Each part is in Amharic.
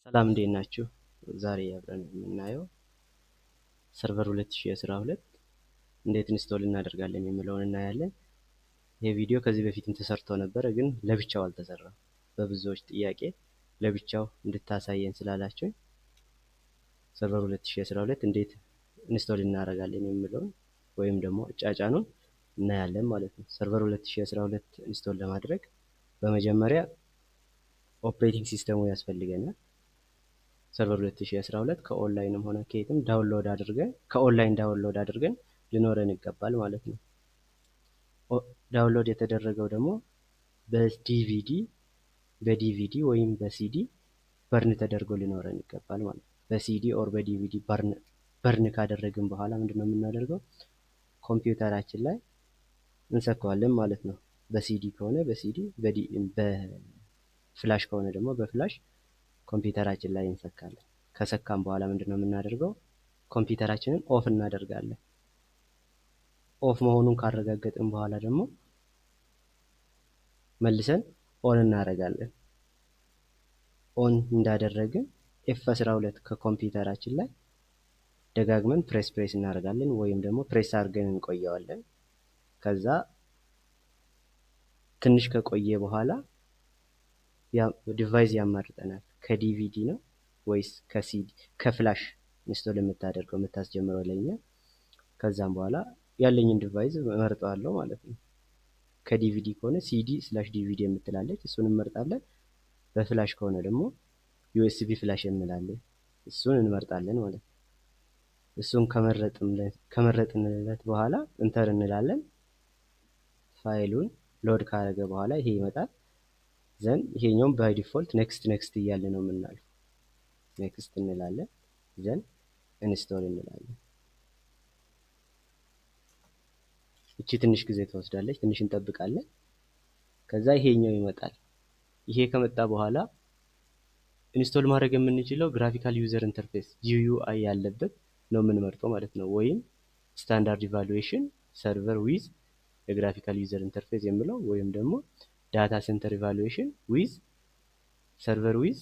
ሰላም እንዴት ናችሁ? ዛሬ አብረን የምናየው ሰርቨር 2012 እንዴት ኢንስቶል እናደርጋለን የሚለውን እናያለን። ይህ ቪዲዮ ከዚህ በፊትም ተሰርቶ ነበረ፣ ግን ለብቻው አልተሰራም። በብዙዎች ጥያቄ ለብቻው እንድታሳየን ስላላችሁ ሰርቨር 2012 እንዴት ኢንስቶል እናደርጋለን የሚለውን ወይም ደግሞ አጫጫኑን እናያለን ማለት ነው። ሰርቨር 2012 ኢንስቶል ለማድረግ በመጀመሪያ ኦፕሬቲንግ ሲስተሙ ያስፈልገናል። ሰርቨር 2012 ከኦንላይንም ሆነ ከየትም ከኦንላይን ዳውንሎድ አድርገን ሊኖረን ይገባል ማለት ነው። ዳውንሎድ የተደረገው ደግሞ በዲቪዲ ወይም በሲዲ በርን ተደርጎ ሊኖረን ይገባል ማለት ነው። በሲዲ ኦር በዲቪዲ በርን ካደረግን በኋላ ምንድነው የምናደርገው? ኮምፒውተራችን ላይ እንሰካዋለን ማለት ነው። በሲዲ ከሆነ በሲዲ፣ በፍላሽ ከሆነ ደግሞ በፍላሽ ኮምፒውተራችን ላይ እንሰካለን። ከሰካም በኋላ ምንድነው የምናደርገው? ኮምፒውተራችንን ኦፍ እናደርጋለን። ኦፍ መሆኑን ካረጋገጥን በኋላ ደግሞ መልሰን ኦን እናደርጋለን። ኦን እንዳደረግን F12 ከኮምፒውተራችን ላይ ደጋግመን ፕሬስ እናደርጋለን፣ ወይም ደግሞ ፕሬስ አድርገን እንቆየዋለን። ከዛ ትንሽ ከቆየ በኋላ ዲቫይስ ያማርጠናል። ከዲቪዲ ነው ወይስ ከሲዲ ከፍላሽ ኢንስቶል የምታስጀምረው ለኛ። ከዛም በኋላ ያለኝን ዲቫይስ እመርጠዋለሁ ማለት ነው። ከዲቪዲ ከሆነ CD/DVD የምትላለች እሱን እንመርጣለን። በፍላሽ ከሆነ ደግሞ USB ፍላሽ እንላለን፣ እሱን እንመርጣለን ማለት ነው። እሱን ከመረጥንለት በኋላ ኢንተር እንላለን። ፋይሉን ሎድ ካደረገ በኋላ ይሄ ይመጣል። ዘን ይሄኛውም ባይ ዲፎልት ኔክስት እያለ ነው የምናልፈው። ኔክስት እንላለን። ዘን ኢንስቶል እንላለን። እቺ ትንሽ ጊዜ ትወስዳለች፣ ትንሽ እንጠብቃለን። ከዛ ይሄኛው ይመጣል። ይሄ ከመጣ በኋላ ኢንስቶል ማድረግ የምንችለው ግራፊካል ዩዘር ኢንተርፌስ GUI ያለበት ነው የምንመርጠው ማለት ነው። ወይም ስታንዳርድ ኢቫሉዌሽን ሰርቨር ዊዝ የግራፊካል ዩዘር ኢንተርፌስ የሚለው፣ ወይም ደግሞ ዳታ ሴንተር ኢቫሉዌሽን ዊዝ ሰርቨር ዊዝ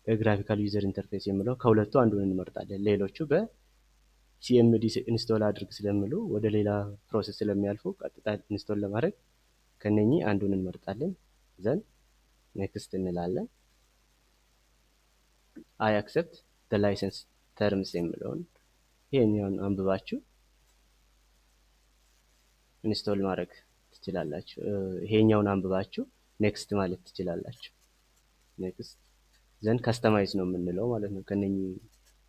የግራፊካል ዩዘር ኢንተርፌስ የሚለው ከሁለቱ አንዱን እንመርጣለን። ሌሎቹ በሲኤምዲ ኢንስቶል አድርግ ስለሚሉ ወደ ሌላ ፕሮሰስ ስለሚያልፉ ቀጥታ ኢንስቶል ለማድረግ ከነኚህ አንዱን እንመርጣለን። ዘን ኔክስት እንላለን። አይ አክሰፕት ዘ ላይሰንስ ተርምስ የሚለውን ይሄኛውን አንብባችሁ ኢንስቶል ማድረግ ትችላላችሁ። ይሄኛውን አንብባችሁ ኔክስት ማለት ትችላላችሁ። ኔክስት ዘን ከስተማይዝ ነው የምንለው ማለት ነው። ከነኚህ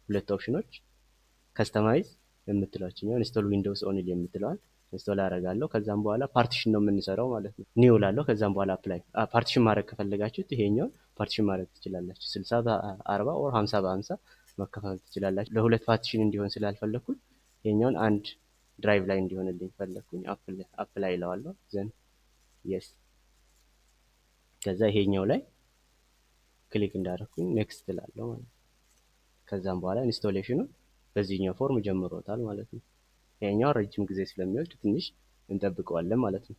ሁለት ኦፕሽኖች ከስተማይዝ የምትሏችኛው ኢንስቶል ዊንዶውስ ኦንሊ የምትለዋል ኢንስቶል አደርጋለሁ። ከዛም በኋላ ፓርቲሽን ነው የምንሰራው ማለት ነው። ኒው ላለሁ። ከዛም በኋላ አፕላይ ፓርቲሽን ማድረግ ከፈለጋችሁት ይሄኛውን ፓርቲሽን ማድረግ ትችላላችሁ። 60 በ40 ኦር 50 በ50 መከፋፈል ትችላላችሁ። ለሁለት ፓርቲሽን እንዲሆን ስላልፈለኩኝ ይሄኛውን አንድ ድራይቭ ላይ እንዲሆንልኝ ፈለኩኝ። አፕላይ እለዋለሁ። ዘን የስ ከዛ ይሄኛው ላይ ክሊክ እንዳደረኩኝ ኔክስት እላለሁ ማለት ነው። ከዛም በኋላ ኢንስቶሌሽኑ በዚህኛው ፎርም ጀምሮታል ማለት ነው። ይሄኛው ረጅም ጊዜ ስለሚወስድ ትንሽ እንጠብቀዋለን ማለት ነው።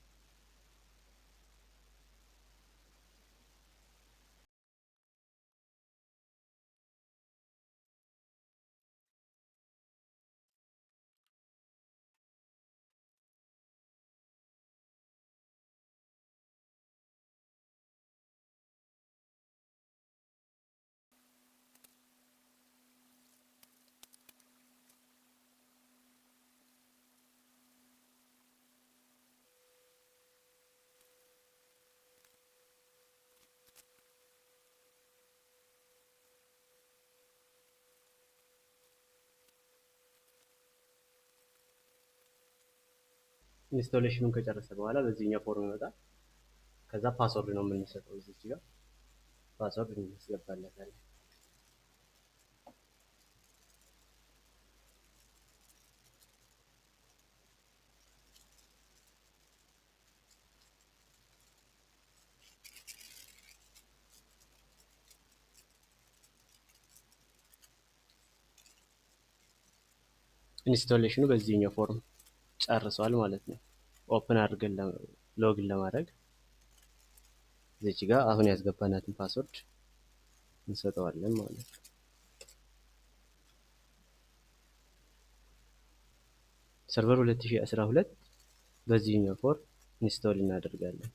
ኢንስቶሌሽኑን ከጨረሰ በኋላ በዚህኛው ፎርም ይመጣል። ከዛ ፓስወርድ ነው የምንሰጠው። እዚህ ጋር ፓስወርድ እናስገባለታለን። ኢንስቶሌሽኑ በዚህኛው ፎርም ጨርሷል ማለት ነው። ኦፕን አድርገን ሎጊን ለማድረግ እዚህ ጋር አሁን ያስገባናትን ፓስወርድ እንሰጠዋለን ማለት ነው። ሰርቨር 2012 በዚህኛው ፎርም ኢንስቶል እናደርጋለን።